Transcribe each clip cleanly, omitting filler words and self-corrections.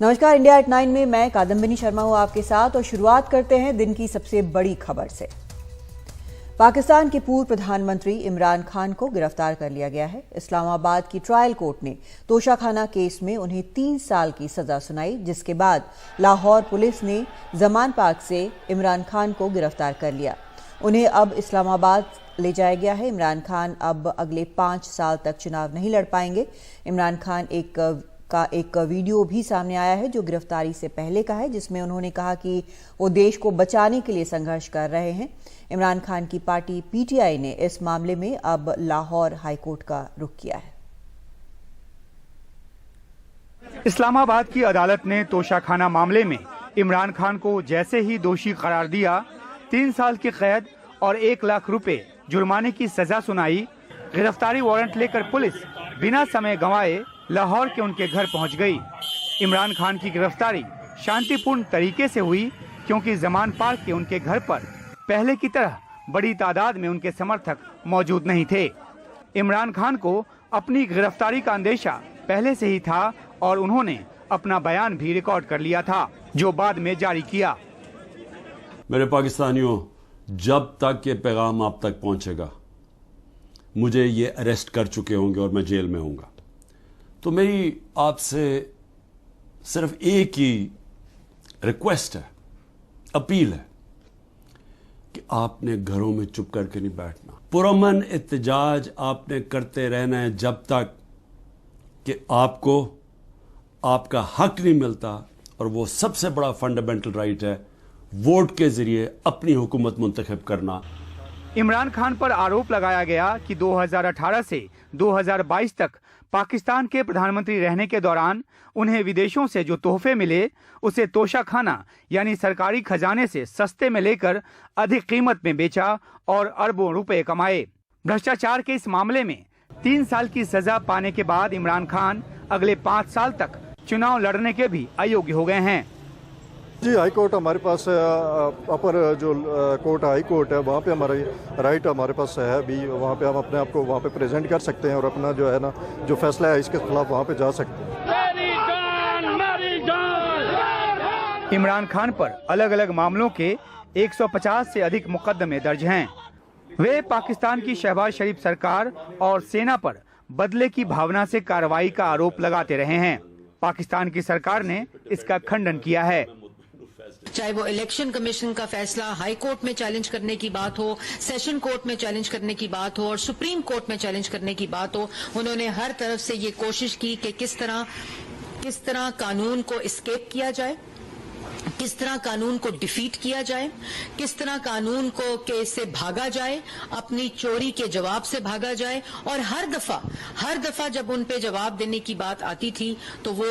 नमस्कार, India at 9 में मैं कादम्बिनी शर्मा हूं आपके साथ और शुरुआत करते हैं दिन की सबसे बड़ी खबर से। पाकिस्तान के पूर्व प्रधानमंत्री इमरान खान को गिरफ्तार कर लिया गया है। इस्लामाबाद की ट्रायल कोर्ट ने तोशाखाना केस में उन्हें 3 साल की सजा सुनाई, जिसके बाद लाहौर पुलिस ने जमान पार्क से इमरान खान को गिरफ्तार कर लिया। उन्हें अब इस्लामाबाद ले जाया गया है। इमरान खान अब अगले 5 साल तक चुनाव नहीं लड़ पाएंगे। इमरान खान का एक वीडियो भी सामने आया है जो गिरफ्तारी से पहले का है, जिसमें उन्होंने कहा कि वो देश को बचाने के लिए संघर्ष कर रहे हैं। इमरान खान की पार्टी पीटीआई ने इस मामले में अब लाहौर हाईकोर्ट का रुख किया है। इस्लामाबाद की अदालत ने तोशाखाना मामले में इमरान खान को जैसे ही दोषी करार दिया, 3 साल की कैद और 1 लाख रुपए जुर्माने की सजा सुनाई। गिरफ्तारी वारंट लेकर पुलिस बिना समय गंवाए लाहौर के उनके घर पहुंच गई। इमरान खान की गिरफ्तारी शांतिपूर्ण तरीके से हुई, क्योंकि जमान पार्क के उनके घर पर पहले की तरह बड़ी तादाद में उनके समर्थक मौजूद नहीं थे। इमरान खान को अपनी गिरफ्तारी का अंदेशा पहले से ही था और उन्होंने अपना बयान भी रिकॉर्ड कर लिया था, जो बाद में जारी किया। मेरे पाकिस्तानियों, जब तक ये पैगाम आप तक पहुंचेगा, मुझे ये अरेस्ट कर चुके होंगे और मैं जेल में होऊंगा, तो मेरी आपसे सिर्फ एक ही रिक्वेस्ट है, अपील है कि आपने घरों में चुप करके नहीं बैठना। पुरअमन एहतजाज आपने करते रहना है जब तक कि आपको आपका हक नहीं मिलता, और वो सबसे बड़ा फंडामेंटल राइट है, वोट के जरिए अपनी हुकूमत मुंतखब करना। इमरान खान पर आरोप लगाया गया कि 2018 से 2022 तक पाकिस्तान के प्रधानमंत्री रहने के दौरान उन्हें विदेशों से जो तोहफे मिले उसे तोशाखाना यानी सरकारी खजाने से सस्ते में लेकर अधिक कीमत में बेचा और अरबों रुपए कमाए। भ्रष्टाचार के इस मामले में 3 साल की सजा पाने के बाद इमरान खान अगले 5 साल तक चुनाव लड़ने के भी अयोग्य हो गए हैं। जी, हाई कोर्ट हमारे पास अपर जो कोर्ट हाई कोर्ट है, वहाँ पे हमारी राइट हमारे पास है अभी। वहाँ पे हम अपने आप को वहाँ पे प्रेजेंट कर सकते हैं और अपना जो है ना, जो फैसला है इसके खिलाफ वहाँ पे जा सकते हैं। इमरान खान पर अलग अलग मामलों के 150 से अधिक मुकदमे दर्ज हैं। वे पाकिस्तान की शहबाज शरीफ सरकार और सेना पर बदले की भावना से कार्रवाई का आरोप लगाते रहे हैं। पाकिस्तान की सरकार ने इसका खंडन किया है। चाहे वो इलेक्शन कमीशन का फैसला हाई कोर्ट में चैलेंज करने की बात हो, सेशन कोर्ट में चैलेंज करने की बात हो और सुप्रीम कोर्ट में चैलेंज करने की बात हो, उन्होंने हर तरफ से ये कोशिश की कि किस तरह कानून को एस्केप किया जाए, किस तरह कानून को डिफीट किया जाए, किस तरह कानून को केस से भागा जाए, अपनी चोरी के जवाब से भागा जाए। और हर दफा जब उन पे जवाब देने की बात आती थी तो वो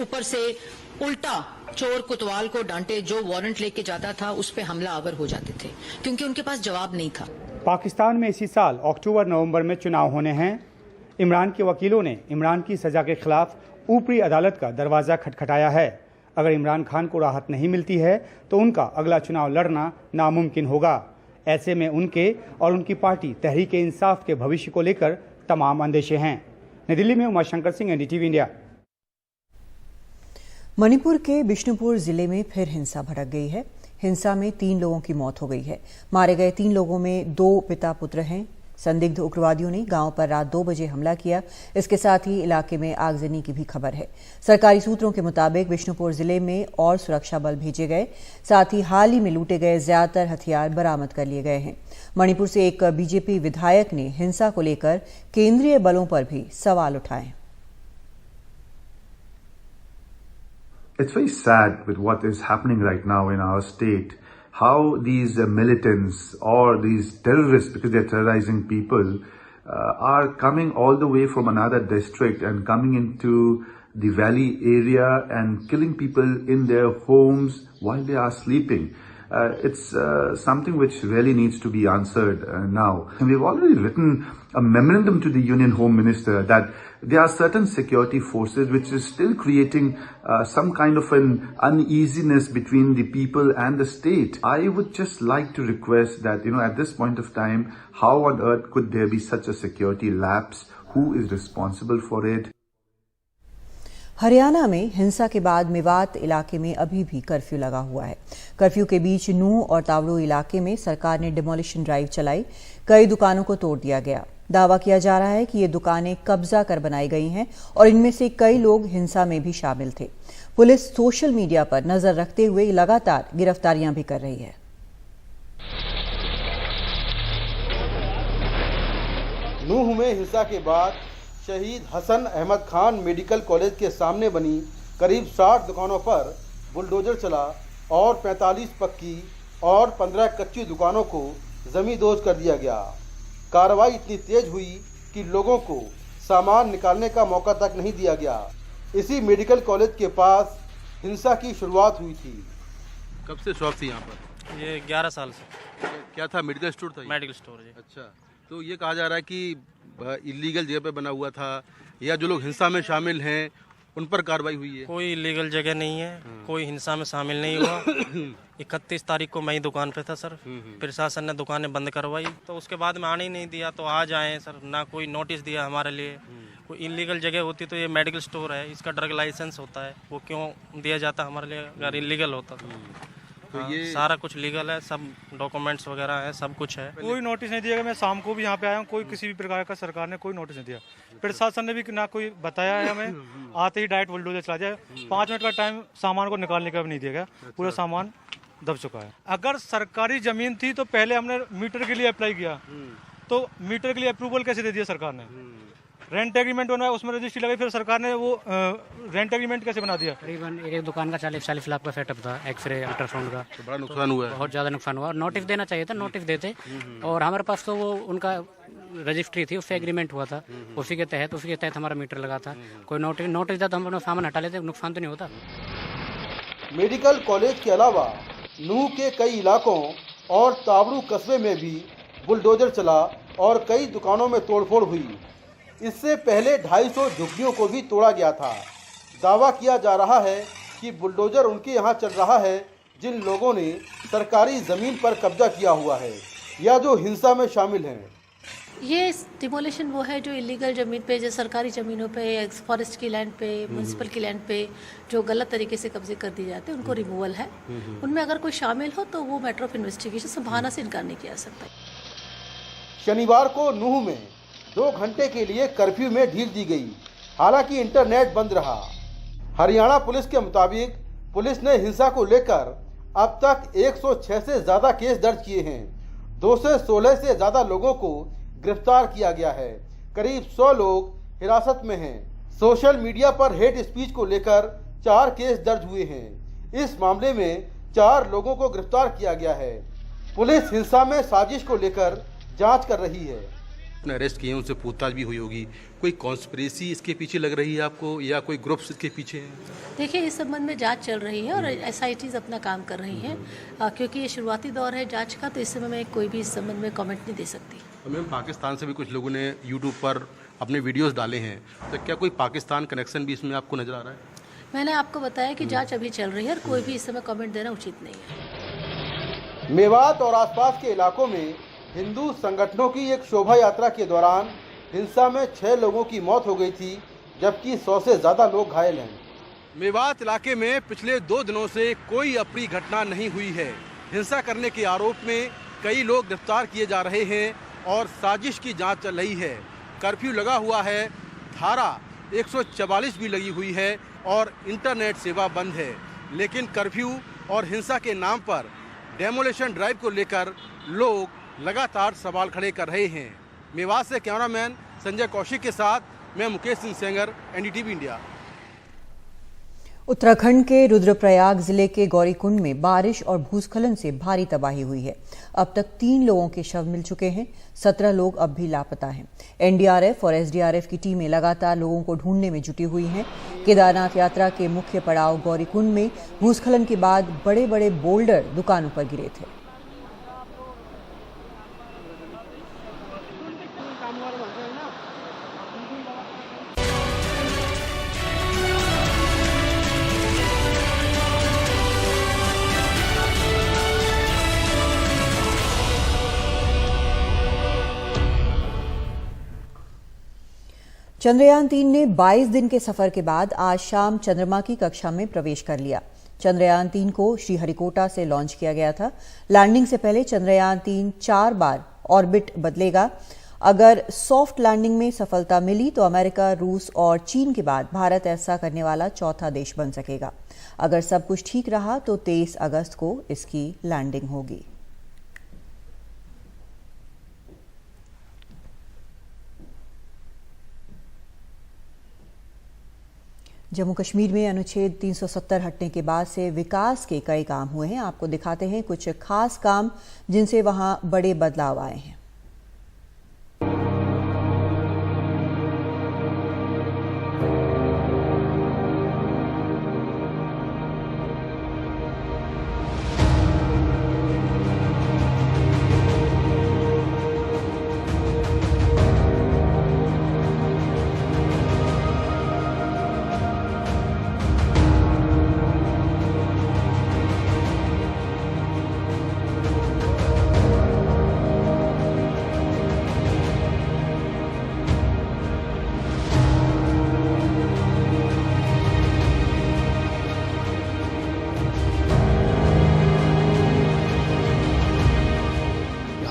ऊपर से उल्टा चोर कुतवाल को डांटे, जो वारंट लेके जाता था उस पे हमला आवर हो जाते थे, क्योंकि उनके पास जवाब नहीं था। पाकिस्तान में इसी साल अक्टूबर-नवंबर में चुनाव होने हैं। इमरान के वकीलों ने इमरान की सजा के खिलाफ ऊपरी अदालत का दरवाजा खटखटाया है। अगर इमरान खान को राहत नहीं मिलती है तो उनका अगला चुनाव लड़ना नामुमकिन होगा। ऐसे में उनके और उनकी पार्टी तहरीक इंसाफ के भविष्य को लेकर तमाम अंदेशे हैं। नई दिल्ली में उमाशंकर सिंह, एनडीटीवी इंडिया। मणिपुर के बिष्णुपुर जिले में फिर हिंसा भड़क गई है। हिंसा में 3 लोगों की मौत हो गई है। मारे गए 3 लोगों में 2 पिता पुत्र हैं। संदिग्ध उग्रवादियों ने गांव पर रात 2 बजे हमला किया। इसके साथ ही इलाके में आगजनी की भी खबर है। सरकारी सूत्रों के मुताबिक बिष्णुपुर जिले में और सुरक्षा बल भेजे गए, साथ ही हाल ही में लूटे गए ज्यादातर हथियार बरामद कर लिए गए हैं। मणिपुर से एक बीजेपी विधायक ने हिंसा को लेकर केंद्रीय बलों पर भी सवाल उठाए। It's very sad with what is happening right now in our state, how these militants or these terrorists, because they're terrorizing people, are coming all the way from another district and coming into the valley area and killing people in their homes while they are sleeping. It's something which really needs to be answered now. And we've already written a memorandum to the Union Home Minister that there are certain security forces which is still creating some kind of an uneasiness between the people and the state. I would just like to request that, at this point of time, how on earth could there be such a security lapse? Who is responsible for it? Haryana में हिंसा के बाद मेवात इलाके में अभी भी curfew लगा हुआ है। कर्फ्यू के बीच नूह और तावड़ू इलाके में सरकार ने डिमोलिशन ड्राइव चलाई। कई दुकानों को तोड़ दिया गया। दावा किया जा रहा है कि ये दुकानें कब्जा कर बनाई गई हैं और इनमें से कई लोग हिंसा में भी शामिल थे। पुलिस सोशल मीडिया पर नजर रखते हुए लगातार गिरफ्तारियां भी कर रही है। नूह में हिंसा के बाद शहीद हसन अहमद खान मेडिकल कॉलेज के सामने बनी करीब 60 दुकानों पर बुलडोजर चला और 45 पक्की और 15 कच्ची दुकानों को जमींदोज कर दिया गया। कार्रवाई इतनी तेज हुई कि लोगों को सामान निकालने का मौका तक नहीं दिया गया। इसी मेडिकल कॉलेज के पास हिंसा की शुरुआत हुई थी। कब से शॉप थी यहाँ पर? ये 11 साल से। क्या था, मेडिकल स्टोर था? मेडिकल स्टोर जी। अच्छा, तो ये कहा जा रहा है कि इलीगल जगह पे बना हुआ था या जो लोग हिंसा में शामिल हैं उन पर कार्रवाई हुई है? कोई इलीगल जगह नहीं है, कोई हिंसा में शामिल नहीं हुआ। 31 तारीख को मैं ही दुकान पे था सर। प्रशासन ने दुकानें बंद करवाई तो उसके बाद में आने ही नहीं दिया। तो आज आए सर, ना कोई नोटिस दिया हमारे लिए। कोई इलीगल जगह होती तो ये मेडिकल स्टोर है, इसका ड्रग लाइसेंस होता है, वो क्यों दिया जाता हमारे लिए अगर इलीगल होता तो ये सारा कुछ लीगल है, सब डॉक्यूमेंट्स वगैरह है, सब कुछ है। कोई नोटिस नहीं दिया। मैं शाम को भी यहाँ पे आया हूँ, कोई किसी भी प्रकार का सरकार ने कोई नोटिस नहीं दिया। प्रशासन ने भी ना कोई बताया है हमें। आते ही डायरेक्ट बुलडोजर चला जाए। 5 मिनट का टाइम सामान को निकालने का भी नहीं दिया गया। पूरा सामान दब चुका है। अगर सरकारी जमीन थी तो पहले हमने मीटर के लिए अप्लाई किया, तो मीटर के लिए अप्रूवल कैसे दे दिया सरकार ने? रेंट एग्रीमेंट बनवाया, उसमें रजिस्ट्री लगाई, फिर सरकार ने वो रेंट एग्रीमेंट कैसे बना दिया? करीबन एक दुकान का 40 लाख का सेटअप था, एक्सरे अल्ट्रासाउंड का। तो बड़ा नुकसान हुआ है। बहुत ज़्यादा नुकसान हुआ। नोटिस देना चाहिए था, नोटिस देते। और हमारे पास तो वो उनका रजिस्ट्री थी, उससे एग्रीमेंट हुआ था। उसी के तहत हमारा मीटर लगा था। कोई नोटिस दिया तो हम अपना सामान हटा लेते, नुकसान तो नहीं होता। मेडिकल कॉलेज के अलावा नूह के कई इलाकों और तावड़ू कस्बे में भी बुलडोजर चला और कई दुकानों में तोड़फोड़ हुई। इससे पहले 250 झुग्गियों को भी तोड़ा गया था। दावा किया जा रहा है कि बुलडोजर उनके यहाँ चल रहा है जिन लोगों ने सरकारी ज़मीन पर कब्जा किया हुआ है या जो हिंसा में शामिल हैं। ये डिमोलिशन वो है जो इलीगल ज़मीन पे, जो सरकारी ज़मीनों पे, फॉरेस्ट की लैंड पे, म्यूनसिपल की लैंड पे जो गलत तरीके से कब्जे कर दिए जाते हैं, उनको रिमूवल है। उनमें अगर कोई शामिल हो तो वो मैटर ऑफ इन्वेस्टिगेशन से बहाना से इनकार नहीं किया जा सकता। शनिवार को नूह में 2 घंटे के लिए कर्फ्यू में ढील दी गई, हालांकि इंटरनेट बंद रहा। हरियाणा पुलिस के मुताबिक पुलिस ने हिंसा को लेकर अब तक 106 से ज़्यादा केस दर्ज किए हैं। 216 से ज़्यादा लोगों को गिरफ्तार किया गया है। करीब 100 लोग हिरासत में हैं। सोशल मीडिया पर हेट स्पीच को लेकर 4 केस दर्ज हुए हैं। इस मामले में 4 लोगों को गिरफ्तार किया गया है। पुलिस हिंसा में साजिश को लेकर जांच कर रही है। अरेस्ट किए, उनसे पूछताछ भी हुई होगी। कोई कॉन्स्पिरेसी इसके पीछे लग रही है आपको या कोई ग्रुप्स इसके पीछे हैं? देखिए, इस संबंध में जांच चल रही है और SITs अपना काम कर रही हैं। क्योंकि ये शुरुआती दौर है जांच का, तो इस समय मैं कोई भी इस संबंध में कमेंट नहीं दे सकती। मैम, पाकिस्तान से भी कुछ लोगों ने यूट्यूब पर अपने वीडियोस डाले हैं, तो क्या कोई पाकिस्तान कनेक्शन भी इसमें आपको नजर आ रहा है? मैंने आपको बताया कि जांच अभी चल रही है और कोई भी इस समय कमेंट देना उचित नहीं है। मेवात और आसपास के इलाकों में हिंदू संगठनों की एक शोभा यात्रा के दौरान हिंसा में 6 लोगों की मौत हो गई थी, जबकि 100 से ज़्यादा लोग घायल हैं। मेवात इलाके में पिछले 2 दिनों से कोई अप्रिय घटना नहीं हुई है। हिंसा करने के आरोप में कई लोग गिरफ्तार किए जा रहे हैं और साजिश की जांच चल रही है। कर्फ्यू लगा हुआ है, धारा 144 भी लगी हुई है और इंटरनेट सेवा बंद है। लेकिन कर्फ्यू और हिंसा के नाम पर डेमोलिशन ड्राइव को लेकर लोग लगातार सवाल खड़े कर रहे हैं। मेवात से कैमरामैन संजय कौशिक के साथ मैं मुकेश सिंह सेंगर, NDTV इंडिया। उत्तराखंड के रुद्रप्रयाग जिले के गौरीकुंड में बारिश और भूस्खलन से भारी तबाही हुई है। अब तक 3 लोगों के शव मिल चुके हैं, 17 लोग अब भी लापता हैं। NDRF और SDRF की टीमें लगातार लोगों को ढूंढने में जुटी हुई हैं। केदारनाथ यात्रा के मुख्य पड़ाव गौरीकुंड में भूस्खलन के बाद बड़े बड़े बोल्डर दुकानों पर गिरे थे। चंद्रयान 3 ने 22 दिन के सफर के बाद आज शाम चंद्रमा की कक्षा में प्रवेश कर लिया। चंद्रयान 3 को श्रीहरिकोटा से लॉन्च किया गया था। लैंडिंग से पहले चंद्रयान 3 4 बार ऑर्बिट बदलेगा। अगर सॉफ्ट लैंडिंग में सफलता मिली तो अमेरिका, रूस और चीन के बाद भारत ऐसा करने वाला चौथा देश बन सकेगा। अगर सब कुछ ठीक रहा तो 23 अगस्त को इसकी लैंडिंग होगी। जम्मू कश्मीर में अनुच्छेद 370 हटने के बाद से विकास के कई काम हुए हैं। आपको दिखाते हैं कुछ खास काम जिनसे वहां बड़े बदलाव आए हैं।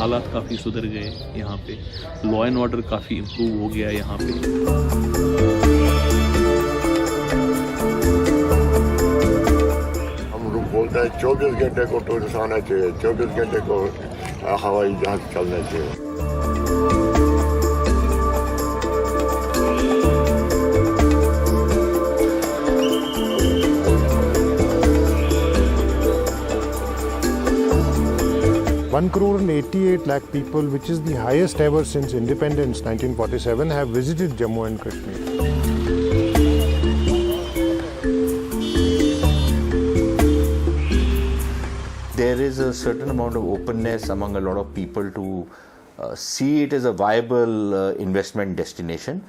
हालात काफ़ी सुधर गए यहाँ पे, लॉ एंड ऑर्डर काफ़ी इम्प्रूव हो गया यहाँ पे। हम लोग बोलते हैं 24 घंटे को टूरिस्ट आना चाहिए, 24 घंटे को हवाई जहाज चलना चाहिए। One crore and 88 lakh people, which is the highest ever since independence 1947, have visited Jammu and Kashmir. There is a certain amount of openness among a lot of people to see it as a viable investment destination.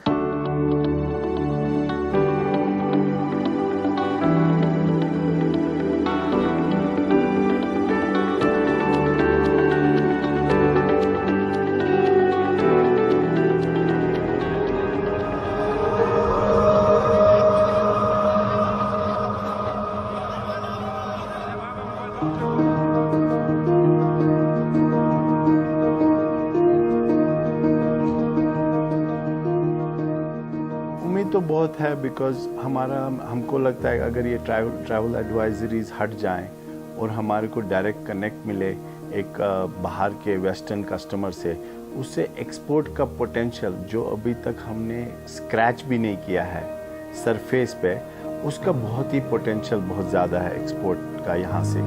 तो बहुत है, because हमको लगता है अगर ये travel advisories हट जाएं और हमारे को डायरेक्ट कनेक्ट मिले एक बाहर के वेस्टर्न कस्टमर से, उससे एक्सपोर्ट का पोटेंशियल जो अभी तक हमने स्क्रैच भी नहीं किया है सरफेस पे, उसका बहुत ही पोटेंशियल बहुत ज़्यादा है एक्सपोर्ट का यहाँ से।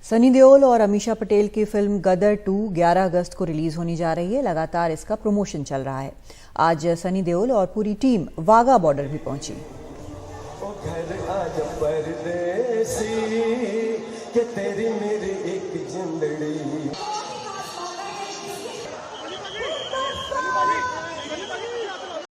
सनी देओल और अमीषा पटेल की फिल्म गदर 2 11 अगस्त को रिलीज होने जा रही है। लगातार इसका प्रमोशन चल रहा है। आज सनी देओल और पूरी टीम वाघा बॉर्डर भी पहुंची। कि तेरी मेरी एक जिंदड़ी